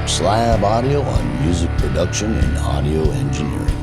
Doc Slab Audio on music production and audio engineering.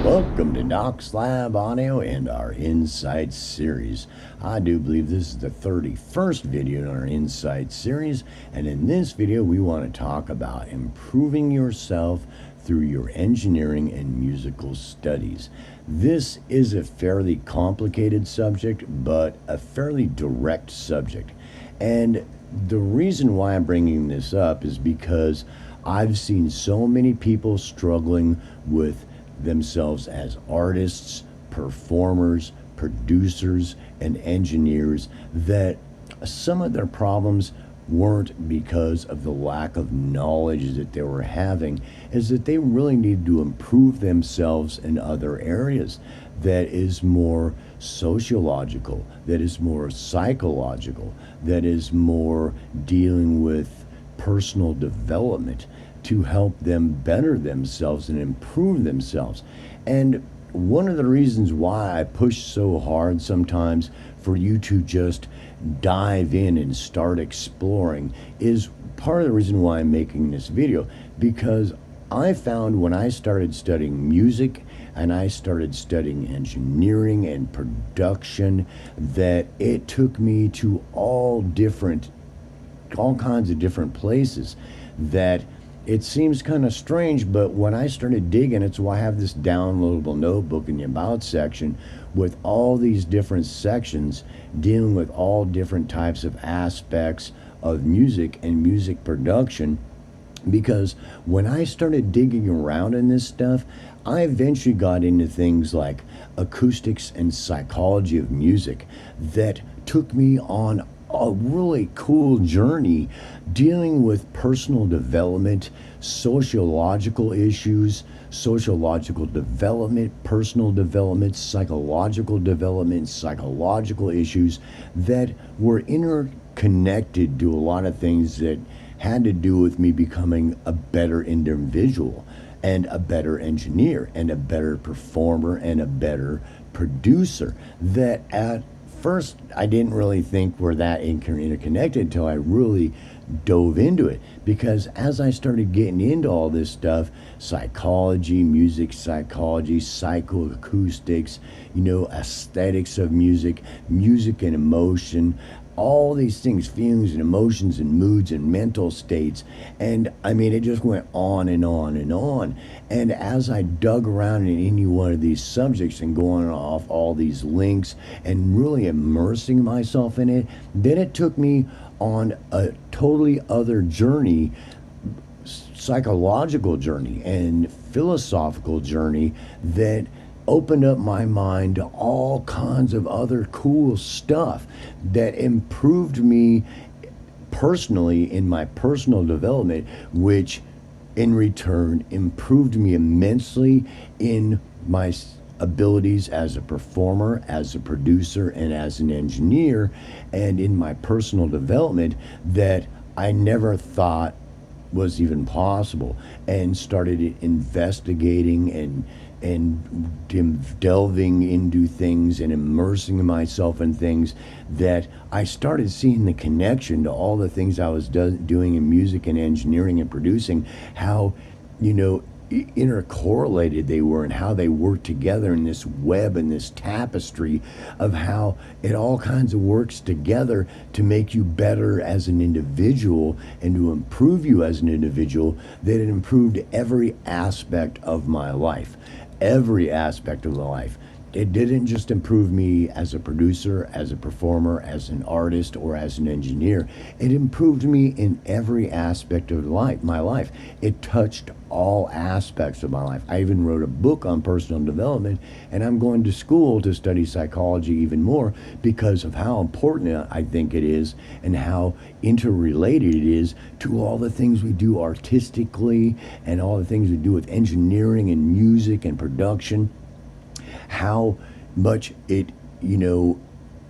Welcome to Doc Slab Audio and our Insight series. I do believe this is the 31st video in our Insight series, and in this video we want to talk about improving yourself through your engineering and musical studies. This is a fairly complicated subject, but a fairly direct subject. And the reason why I'm bringing this up is because I've seen so many people struggling with themselves as artists, performers, producers, and engineers, that some of their problems weren't because of the lack of knowledge that they were having, is that they really need to improve themselves in other areas that is more sociological, that is more psychological, that is more dealing with personal development, to help them better themselves and improve themselves. And one of the reasons why I push so hard sometimes for you to just dive in and start exploring is part of the reason why I'm making this video, because I found when I started studying music and I started studying engineering and production that it took me to all kinds of different places that it seems kind of strange, but when I started digging, it's why I have this downloadable notebook in the About section with all these different sections dealing with all different types of aspects of music and music production. Because when I started digging around in this stuff, I eventually got into things like acoustics and psychology of music that took me on a really cool journey dealing with personal development, sociological issues, sociological development, personal development, psychological issues that were interconnected to a lot of things that had to do with me becoming a better individual and a better engineer and a better performer and a better producer, that at first I didn't really think were that interconnected until I really dove into it. Because as I started getting into all this stuff, psychology, music psychology, psychoacoustics, aesthetics of music, music and emotion, all these things, feelings and emotions and moods and mental states. And I mean, it just went on and on and on. And as I dug around in any one of these subjects and going off all these links and really immersing myself in it, then it took me on a totally other journey, psychological journey and philosophical journey, that opened up my mind to all kinds of other cool stuff that improved me personally in my personal development, which in return improved me immensely in my abilities as a performer, as a producer, and as an engineer, and in my personal development that I never thought was even possible, and started investigating and delving into things and immersing myself in things, that I started seeing the connection to all the things I was doing in music and engineering and producing, how intercorrelated they were and how they work together in this web and this tapestry of how it all kinds of works together to make you better as an individual and to improve you as an individual, that it improved every aspect of my life. Every aspect of my life. it didn't just improve me as a producer, as a performer, as an artist, or as an engineer. It improved me in every aspect of my life. It touched all aspects of my life. I even wrote a book on personal development, and I'm going to school to study psychology even more because of how important I think it is and how interrelated it is to all the things we do artistically and all the things we do with engineering and music and production. How much it,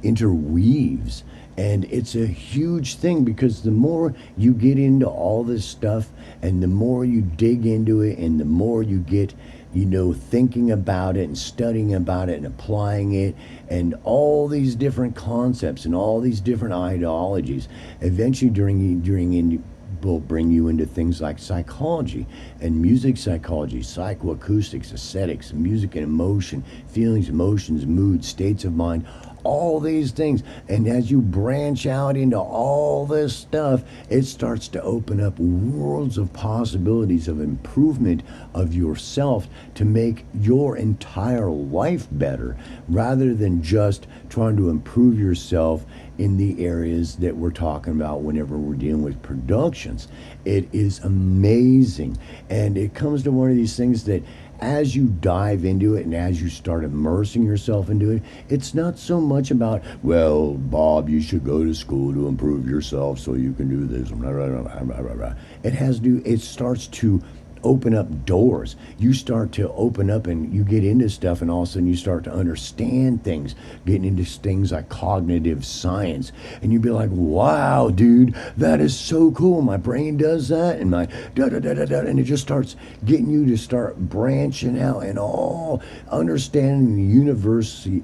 interweaves. And it's a huge thing because the more you get into all this stuff and the more you dig into it and the more you get, thinking about it and studying about it and applying it and all these different concepts and all these different ideologies, eventually will bring you into things like psychology and music psychology, psychoacoustics, aesthetics, music and emotion, feelings, emotions, moods, states of mind, all these things. And as you branch out into all this stuff, it starts to open up worlds of possibilities of improvement of yourself to make your entire life better, rather than just trying to improve yourself in the areas that we're talking about whenever we're dealing with productions. It is amazing. And it comes to one of these things that as you dive into it and as you start immersing yourself into it, it's not so much about, well, Bob, you should go to school to improve yourself so you can do this. It starts to open up doors. You start to open up and you get into stuff, and all of a sudden you start to understand things, getting into things like cognitive science, and you'd be like, wow, dude, that is so cool. My brain does that, and my and it just starts getting you to start branching out and all understanding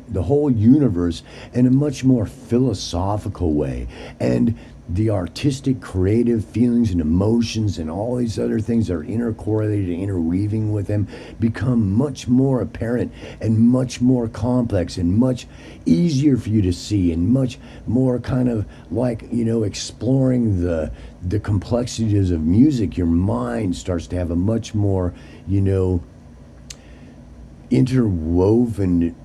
the whole universe in a much more philosophical way. And the artistic, creative feelings and emotions and all these other things that are intercorrelated and interweaving with them become much more apparent and much more complex and much easier for you to see, and much more kind of like, exploring the complexities of music. Your mind starts to have a much more, interwoven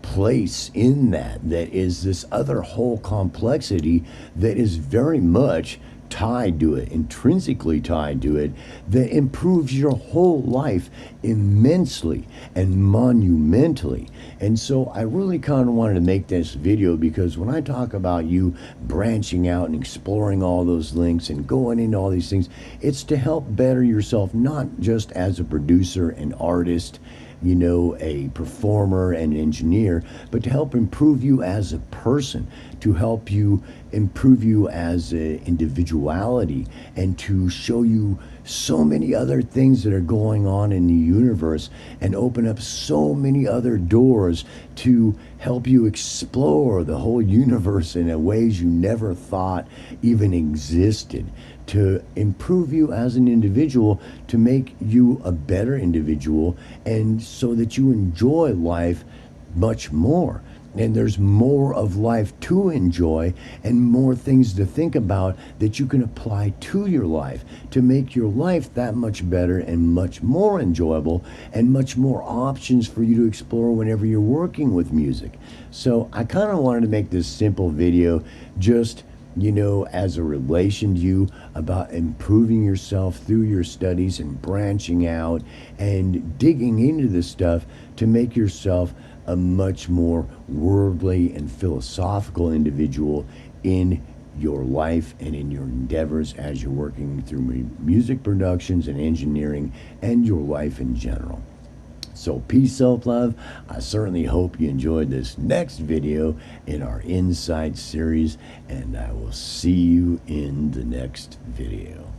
place in that is this other whole complexity that is very much tied to it, intrinsically tied to it, that improves your whole life immensely and monumentally. And so I really kind of wanted to make this video because when I talk about you branching out and exploring all those links and going into all these things, it's to help better yourself, not just as a producer and artist, a performer and engineer, but to help improve you as a person, to help you improve you as an individuality, and to show you so many other things that are going on in the universe and open up so many other doors to help you explore the whole universe in ways you never thought even existed, to improve you as an individual, to make you a better individual, and so that you enjoy life much more. And there's more of life to enjoy and more things to think about that you can apply to your life to make your life that much better and much more enjoyable, and much more options for you to explore whenever you're working with music. So I kind of wanted to make this simple video just as a relation to you about improving yourself through your studies and branching out and digging into this stuff to make yourself a much more worldly and philosophical individual in your life and in your endeavors as you're working through music productions and engineering and your life in general. So peace, self-love. I certainly hope you enjoyed this next video in our Insight series, and I will see you in the next video.